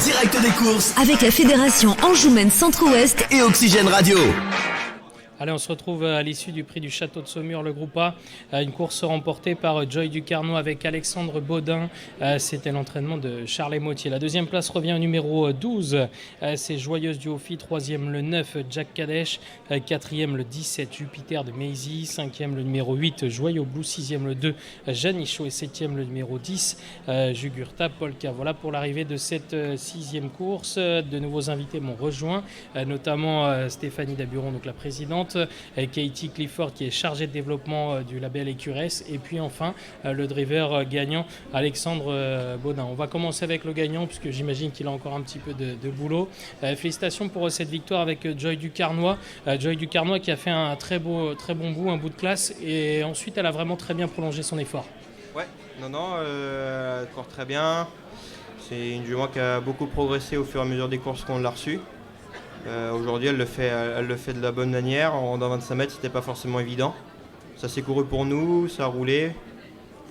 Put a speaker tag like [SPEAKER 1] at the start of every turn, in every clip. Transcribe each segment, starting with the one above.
[SPEAKER 1] direct des courses
[SPEAKER 2] avec la Fédération Anjoumen Centre-Ouest
[SPEAKER 1] et Oxygène Radio.
[SPEAKER 3] Allez, on se retrouve à l'issue du prix du Château de Saumur, le groupe A. Une course remportée par Joy Ducarnois avec Alexandre Baudin. C'était l'entraînement de Charles Motier. La deuxième place revient au numéro 12. C'est Joyeuse du Haut-Fi. Troisième, le 9, Jack Kadesh. Quatrième, le 17, Jupiter de Maisy. Cinquième, le numéro 8, Joyeux Blue. Sixième, le 2, Janichot. Et septième, le numéro 10, Jugurtha Polka. Voilà pour l'arrivée de cette sixième course. De nouveaux invités m'ont rejoint, notamment Stéphanie Daburon, donc la présidente. Katie Clifford qui est chargée de développement du label Écuresse et puis enfin le driver gagnant Alexandre Baudin. On va commencer avec le gagnant puisque j'imagine qu'il a encore un petit peu de boulot. Félicitations pour cette victoire avec Joy Ducarnois. Joy Ducarnois qui a fait un très bon bout, un bout de classe et ensuite elle a vraiment très bien prolongé son effort.
[SPEAKER 4] Ouais, elle court très bien. C'est une jument qui a beaucoup progressé au fur et à mesure des courses qu'on l'a reçue. Aujourd'hui, elle le fait de la bonne manière. En 25 mètres, c'était pas forcément évident. Ça s'est couru pour nous, ça a roulé.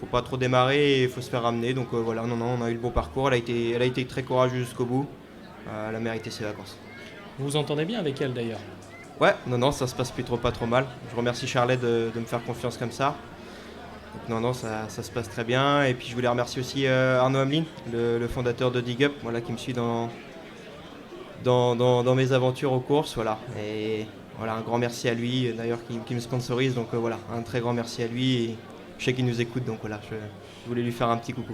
[SPEAKER 4] Faut pas trop démarrer et il faut se faire ramener. Donc voilà, on a eu le bon parcours. Elle a été très courageuse jusqu'au bout. Elle a mérité ses vacances.
[SPEAKER 3] Vous vous entendez bien avec elle d'ailleurs?
[SPEAKER 4] Ouais, ça se passe plutôt pas trop mal. Je remercie Charlet de me faire confiance comme ça. Donc ça se passe très bien. Et puis je voulais remercier aussi Arnaud Hamelin, le fondateur de Dig Up, voilà, qui me suit dans mes aventures aux courses, voilà. Et voilà, un grand merci à lui d'ailleurs qui me sponsorise, donc voilà, un très grand merci à lui et je sais qu'il nous écoute, donc voilà, je voulais lui faire un petit coucou.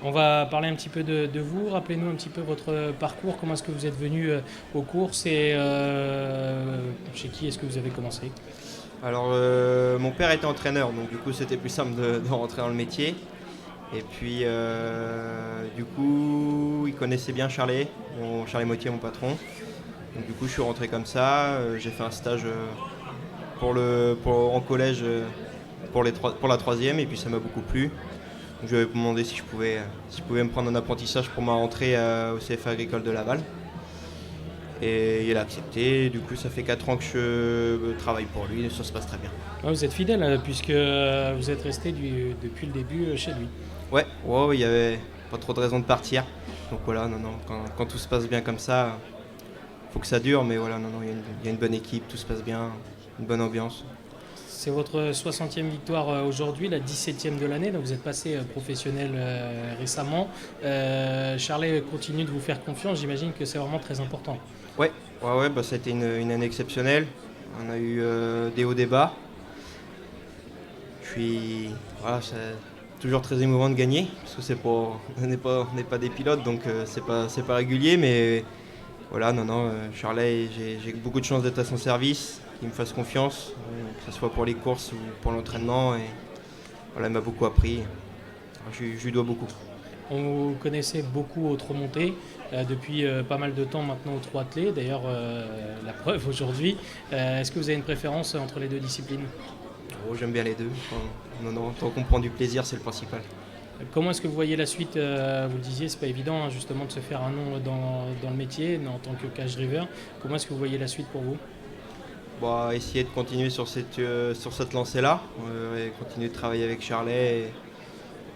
[SPEAKER 3] On va parler un petit peu de vous, rappelez-nous un petit peu votre parcours, comment est-ce que vous êtes venu aux courses et chez qui est-ce que vous avez commencé?
[SPEAKER 4] Alors mon père était entraîneur, donc du coup c'était plus simple de rentrer dans le métier. Et puis, du coup, il connaissait bien Charlet Motier, mon patron. Donc, du coup, je suis rentré comme ça. J'ai fait un stage en collège pour la troisième, et puis ça m'a beaucoup plu. Donc, je lui ai demandé si je pouvais me prendre un apprentissage pour ma rentrée au CFA agricole de Laval. Et il a accepté. Du coup, ça fait 4 ans que je travaille pour lui et ça se passe très bien.
[SPEAKER 3] Ouais, vous êtes fidèle puisque vous êtes resté depuis le début chez lui.
[SPEAKER 4] Ouais, il n'y avait pas trop de raison de partir. Donc voilà, quand tout se passe bien comme ça, faut que ça dure, mais voilà, il y a une bonne équipe, tout se passe bien, une bonne ambiance.
[SPEAKER 3] C'est votre 60e victoire aujourd'hui, la 17e de l'année, donc vous êtes passé professionnel récemment. Charlet continue de vous faire confiance, j'imagine que c'est vraiment très important.
[SPEAKER 4] Ouais, ça a été une année exceptionnelle. On a eu des hauts, des bas. Puis voilà, c'est toujours très émouvant de gagner, parce que on n'est pas des pilotes, donc c'est pas régulier, mais voilà, Charlet, j'ai beaucoup de chance d'être à son service, qu'il me fasse confiance, que ce soit pour les courses ou pour l'entraînement, et voilà, il m'a beaucoup appris, je lui dois beaucoup.
[SPEAKER 3] On vous connaissait beaucoup au trot monté, depuis pas mal de temps maintenant au trot attelé, d'ailleurs la preuve aujourd'hui. Est-ce que vous avez une préférence entre les deux disciplines?
[SPEAKER 4] J'aime bien les deux. Tant qu'on prend du plaisir, c'est le principal.
[SPEAKER 3] Comment est-ce que vous voyez la suite? Vous le disiez, c'est pas évident justement de se faire un nom dans le métier en tant que cash driver. Comment est-ce que vous voyez la suite pour vous?
[SPEAKER 4] Essayer de continuer sur cette lancée-là, et continuer de travailler avec Charlet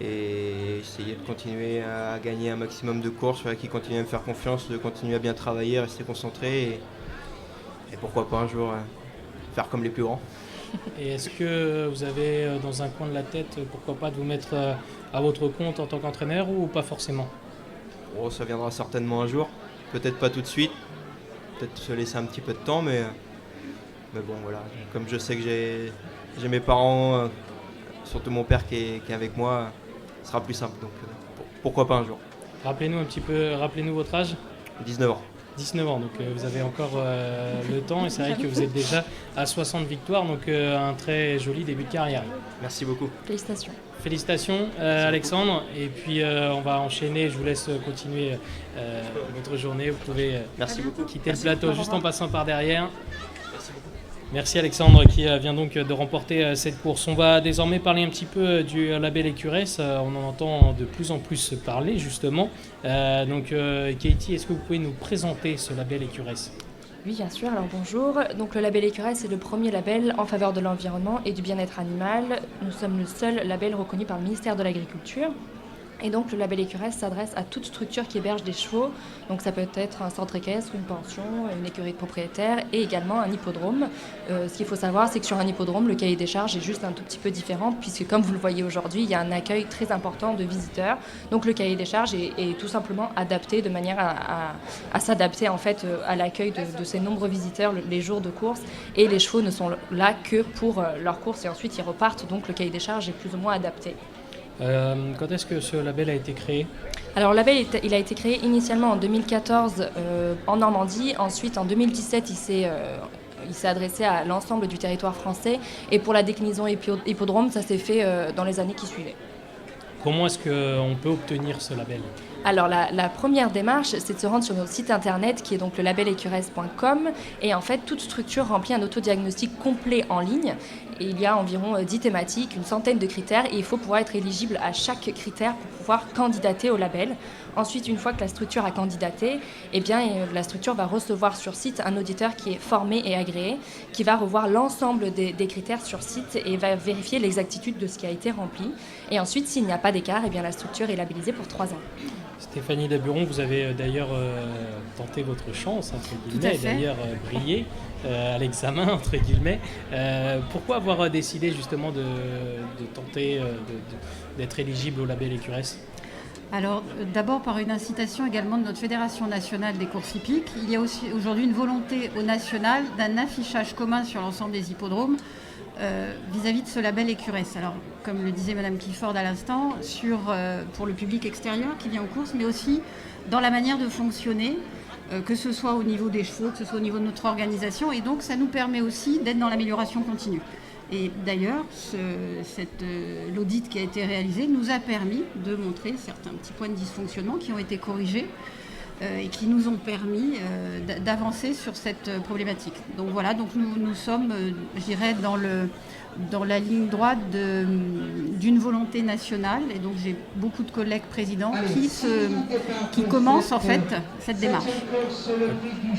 [SPEAKER 4] et essayer de continuer à gagner un maximum de courses, qui continue à me faire confiance, de continuer à bien travailler, rester concentré et pourquoi pas un jour faire comme les plus grands.
[SPEAKER 3] Et est-ce que vous avez dans un coin de la tête, pourquoi pas, de vous mettre à votre compte en tant qu'entraîneur ou pas forcément?
[SPEAKER 4] Ça viendra certainement un jour, peut-être pas tout de suite, peut-être se laisser un petit peu de temps, mais bon voilà, comme je sais que j'ai mes parents, surtout mon père qui est avec moi, ce sera plus simple, donc pourquoi pas un jour.
[SPEAKER 3] Rappelez-nous votre âge?
[SPEAKER 4] 19 ans.
[SPEAKER 3] 19 ans, donc vous avez encore le temps et c'est vrai que vous êtes déjà à 60 victoires, donc un très joli début de carrière.
[SPEAKER 4] Merci beaucoup.
[SPEAKER 3] Félicitations Alexandre, et puis on va enchaîner, je vous laisse continuer votre journée, vous pouvez
[SPEAKER 4] Merci beaucoup.
[SPEAKER 3] quitter le plateau juste en passant par derrière. Merci Alexandre qui vient donc de remporter cette course. On va désormais parler un petit peu du label Écuresse. On en entend de plus en plus parler justement. Katie, est-ce que vous pouvez nous présenter ce label Écuresse?
[SPEAKER 5] Oui, bien sûr. Alors bonjour. Donc le label Écuresse est le premier label en faveur de l'environnement et du bien-être animal. Nous sommes le seul label reconnu par le ministère de l'Agriculture. Et donc le label Écuresse s'adresse à toute structure qui héberge des chevaux. Donc ça peut être un centre équestre, une pension, une écurie de propriétaire et également un hippodrome. Ce qu'il faut savoir, c'est que sur un hippodrome, le cahier des charges est juste un tout petit peu différent puisque comme vous le voyez aujourd'hui, il y a un accueil très important de visiteurs. Donc le cahier des charges est tout simplement adapté de manière à s'adapter en fait à l'accueil de ces nombreux visiteurs les jours de course. Et les chevaux ne sont là que pour leur course et ensuite ils repartent. Donc le cahier des charges est plus ou moins adapté.
[SPEAKER 3] Quand est-ce que ce label a été créé ?
[SPEAKER 5] Alors le label il a été créé initialement en 2014 en Normandie, ensuite en 2017 il s'est adressé à l'ensemble du territoire français et pour la déclinaison hippodrome ça s'est fait dans les années qui suivaient.
[SPEAKER 3] Comment est-ce qu'on peut obtenir ce label ?
[SPEAKER 5] Alors la première démarche, c'est de se rendre sur notre site internet qui est donc le labelécuresse.com et en fait toute structure remplit un autodiagnostic complet en ligne. Et il y a environ 10 thématiques, une centaine de critères et il faut pouvoir être éligible à chaque critère pour pouvoir candidater au label. Ensuite, une fois que la structure a candidaté, eh bien, la structure va recevoir sur site un auditeur qui est formé et agréé, qui va revoir l'ensemble des critères sur site et va vérifier l'exactitude de ce qui a été rempli. Et ensuite, s'il n'y a pas d'écart, eh bien, la structure est labellisée pour 3 ans.
[SPEAKER 3] Stéphanie Daburon, vous avez d'ailleurs tenté votre chance, entre guillemets, et d'ailleurs brillé à l'examen, entre guillemets. Pourquoi avoir décidé justement de tenter d'être éligible au label Écuresse ?
[SPEAKER 1] Alors, d'abord par une incitation également de notre Fédération nationale des courses hippiques. Il y a aussi aujourd'hui une volonté au national d'un affichage commun sur l'ensemble des hippodromes vis-à-vis de ce label Écuresse. Alors, comme le disait Madame Clifford à l'instant, pour le public extérieur qui vient aux courses, mais aussi dans la manière de fonctionner, que ce soit au niveau des chevaux, que ce soit au niveau de notre organisation. Et donc, ça nous permet aussi d'être dans l'amélioration continue. Et d'ailleurs, l'audit qui a été réalisé nous a permis de montrer certains petits points de dysfonctionnement qui ont été corrigés et qui nous ont permis d'avancer sur cette problématique. Donc voilà, donc nous sommes, je dirais, dans la ligne droite d'une volonté nationale. Et donc j'ai beaucoup de collègues présidents qui commencent en fait cette démarche.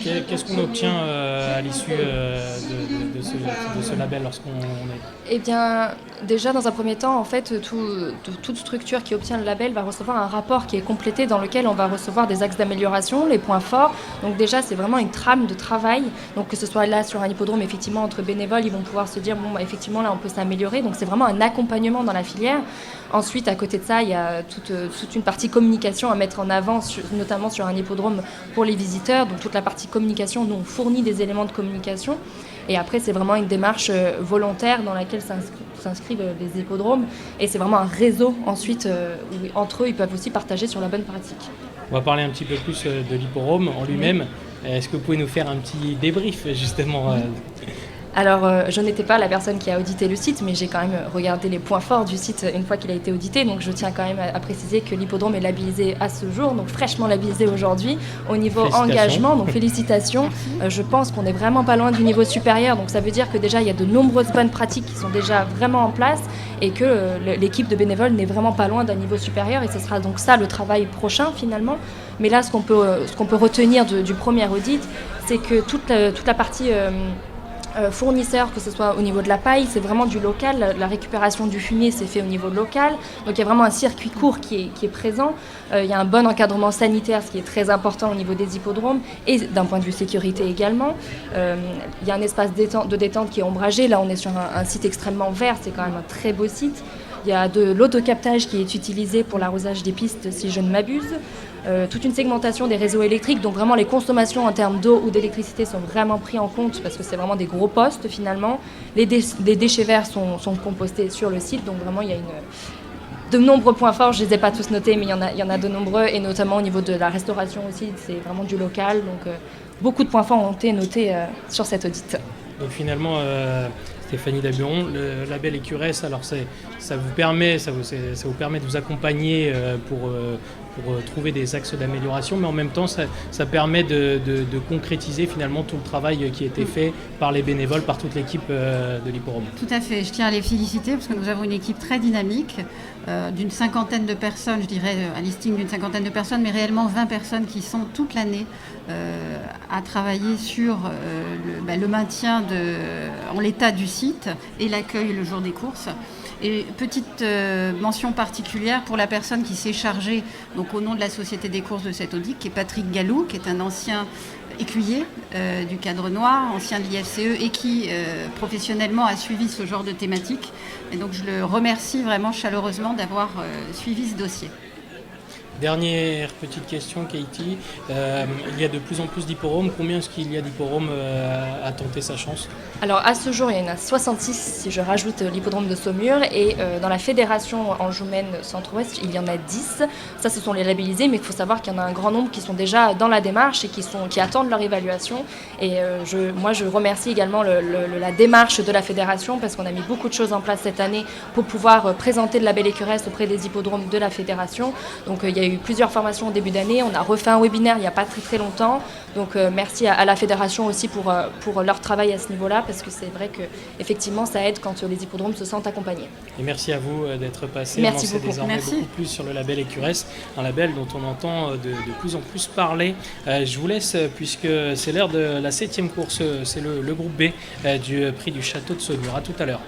[SPEAKER 3] Qu'est-ce qu'on obtient à l'issue de ce label lorsqu'on est...
[SPEAKER 5] Eh bien, déjà dans un premier temps, en fait, toute structure qui obtient le label va recevoir un rapport qui est complété dans lequel on va recevoir des axes d'amélioration, les points forts. Donc déjà, c'est vraiment une trame de travail. Donc que ce soit là sur un hippodrome, effectivement, entre bénévoles, ils vont pouvoir se dire, bon, bah, effectivement, là, on peut s'améliorer. Donc c'est vraiment un accompagnement dans la filière. Ensuite, à côté de ça, il y a toute une partie communication à mettre en avant, notamment sur un hippodrome pour les visiteurs. Donc toute la partie communication, nous, on fournit des éléments de communication. Et après, c'est vraiment une démarche volontaire dans laquelle s'inscrivent les hippodromes. Et c'est vraiment un réseau ensuite où entre eux, ils peuvent aussi partager sur la bonne pratique.
[SPEAKER 3] On va parler un petit peu plus de l'hippodrome en lui-même. Est-ce que vous pouvez nous faire un petit débrief justement
[SPEAKER 5] Alors, je n'étais pas la personne qui a audité le site, mais j'ai quand même regardé les points forts du site une fois qu'il a été audité. Donc, je tiens quand même à préciser que l'hippodrome est labellisé à ce jour, donc fraîchement labellisé aujourd'hui. Au niveau engagement, donc félicitations. Je pense qu'on n'est vraiment pas loin du niveau supérieur. Donc, ça veut dire que déjà, il y a de nombreuses bonnes pratiques qui sont déjà vraiment en place et que l'équipe de bénévoles n'est vraiment pas loin d'un niveau supérieur. Et ce sera donc ça le travail prochain finalement. Mais là, ce qu'on peut retenir du premier audit, c'est que toute la partie... fournisseurs, que ce soit au niveau de la paille, c'est vraiment du local. La récupération du fumier, c'est fait au niveau local. Donc il y a vraiment un circuit court qui est présent. Il y a un bon encadrement sanitaire, ce qui est très important au niveau des hippodromes et d'un point de vue sécurité également. Il y a un espace de détente qui est ombragé. Là, on est sur un site extrêmement vert. C'est quand même un très beau site. Il y a de l'autocaptage qui est utilisé pour l'arrosage des pistes, si je ne m'abuse. Toute une segmentation des réseaux électriques, donc vraiment les consommations en termes d'eau ou d'électricité sont vraiment pris en compte parce que c'est vraiment des gros postes finalement. Les déchets verts sont compostés sur le site, donc vraiment il y a de nombreux points forts, je ne les ai pas tous notés, mais il y en a de nombreux, et notamment au niveau de la restauration aussi, c'est vraiment du local, donc beaucoup de points forts ont été notés sur cet audit.
[SPEAKER 3] Donc finalement, Stéphanie Daburon, le label Écuresse, alors ça vous permet de vous accompagner pour pour trouver des axes d'amélioration, mais en même temps ça permet de concrétiser finalement tout le travail qui a été fait par les bénévoles, par toute l'équipe de l'Hipporome.
[SPEAKER 1] Tout à fait, je tiens à les féliciter parce que nous avons une équipe très dynamique d'une cinquantaine de personnes, je dirais un listing d'une cinquantaine de personnes, mais réellement 20 personnes qui sont toute l'année à travailler sur le maintien en l'état du site et l'accueil le jour des courses. Et petite mention particulière pour la personne qui s'est chargée, donc au nom de la Société des courses de cet audit, qui est Patrick Gallou, qui est un ancien écuyer du Cadre Noir, ancien de l'IFCE et qui professionnellement a suivi ce genre de thématique. Et donc je le remercie vraiment chaleureusement d'avoir suivi ce dossier.
[SPEAKER 3] Dernière petite question, Katie. Il y a de plus en plus d'hipporomes. Combien est-ce qu'il y a d'hipporomes à tenter sa chance?
[SPEAKER 5] Alors à ce jour, il y en a 66 si je rajoute l'hippodrome de Saumur et dans la fédération Anjoumen Centre-Ouest, il y en a 10. Ça, ce sont les labellisés, mais il faut savoir qu'il y en a un grand nombre qui sont déjà dans la démarche et qui attendent leur évaluation. Et moi, je remercie également la démarche de la fédération parce qu'on a mis beaucoup de choses en place cette année pour pouvoir présenter le label équuresse auprès des hippodromes de la fédération. Donc il y a eu plusieurs formations au début d'année. On a refait un webinaire il n'y a pas très longtemps. Donc merci à la fédération aussi pour leur travail à ce niveau-là, parce que c'est vrai qu'effectivement ça aide quand les hippodromes se sentent accompagnés.
[SPEAKER 3] Et merci à vous d'être passé.
[SPEAKER 5] Merci
[SPEAKER 3] on en sait
[SPEAKER 5] beaucoup.
[SPEAKER 3] désormais
[SPEAKER 1] Merci.
[SPEAKER 3] beaucoup plus sur le label équuresse, un label dont on entend de plus en plus parler. Je vous laisse puisque c'est l'heure de la 7e course, c'est le groupe B du prix du Château de Saumur. À tout à l'heure.